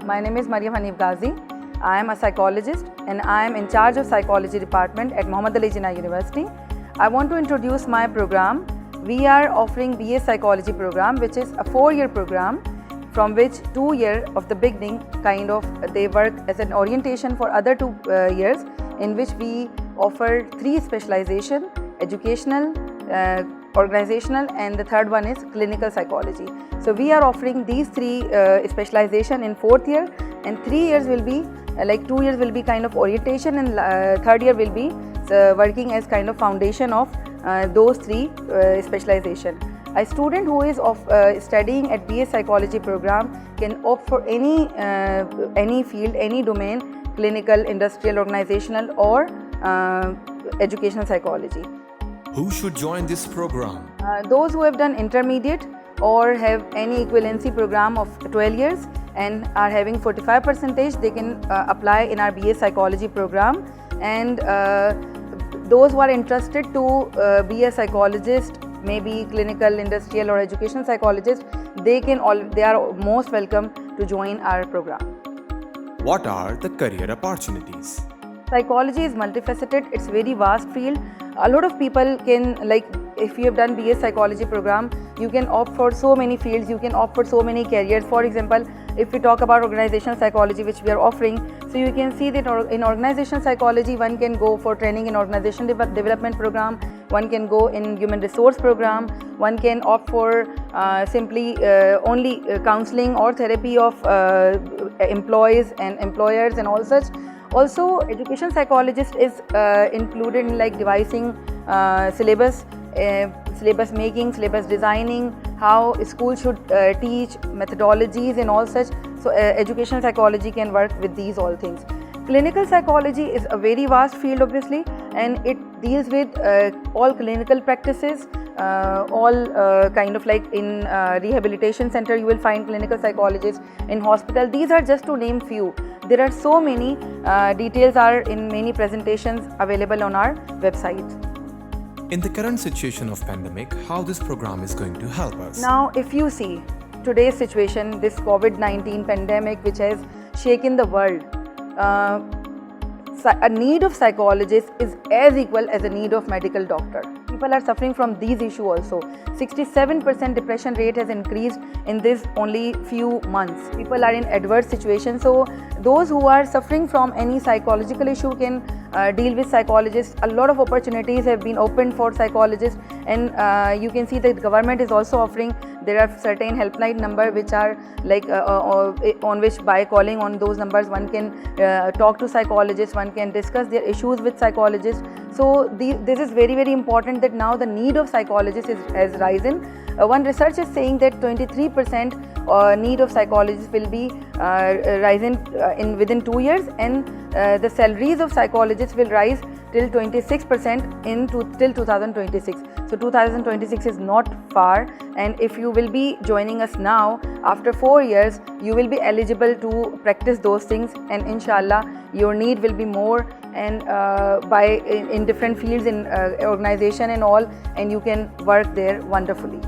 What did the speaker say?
My name is Mariam Hanif Ghazi. I am a psychologist and I am in charge of psychology department at Muhammad Ali Jinnah University. I want to introduce my program. We are offering BA Psychology program, which is a 4-year program from which 2 years of the beginning they work as an orientation for other 2 years, in which we offer 3 specialization: educational, organizational, and the third one is clinical psychology. So we are offering these 3 specialization in 4th year, and 3 years will be 2 years will be kind of orientation, and 3rd year will be working as kind of foundation of those 3 specialization. A student who is studying at BA Psychology program can opt for any field, any domain: clinical, industrial, organizational, or educational psychology. Who should join this program? Those who have done intermediate or have any equivalency program of 12 years and are having 45%, they can apply in our BA Psychology program. And those who are interested to be a psychologist, maybe clinical, industrial, or educational psychologist, they are most welcome to join our program. What are the career opportunities? Psychology is multifaceted. It's very vast field. A lot of people can, if you have done BA Psychology program, you can opt for so many fields, you can opt for so many careers. For example, if we talk about organizational psychology, which we are offering, so you can see that in organizational psychology, one can go for training in organization development program, one can go in human resource program, one can opt for simply only counseling or therapy of employees and employers and all such. Also, education psychologist is included in devising syllabus making, syllabus designing, how school should teach, methodologies and all such. So educational psychology can work with these all things. Clinical psychology is a very vast field, obviously, and it deals with all clinical practices, in rehabilitation center you will find clinical psychologists, in hospital. These are just to name few. There are so many details are in many presentations available on our website. In the current situation of pandemic, how this program is going to help us? Now, if you see today's situation, this COVID-19 pandemic which has shaken the world, a need of psychologists is as equal as a need of medical doctor. People are suffering from these issues also. 67% depression rate has increased in this only few months. People are in adverse situations. So those who are suffering from any psychological issue can deal with psychologists. A lot of opportunities have been opened for psychologists, and you can see that the government is also offering. There are certain helpline numbers which are on which by calling on those numbers one can talk to psychologists, one can discuss their issues with psychologists. So this is very, very important that now the need of psychologists has risen. One research is saying that 23% need of psychologists will be risen within 2 years, and the salaries of psychologists will rise till 26% till 2026. So 2026 is not far, and if you will be joining us now, after 4 years, you will be eligible to practice those things, and inshallah, your need will be more, and in different fields in organization and all, and you can work there wonderfully.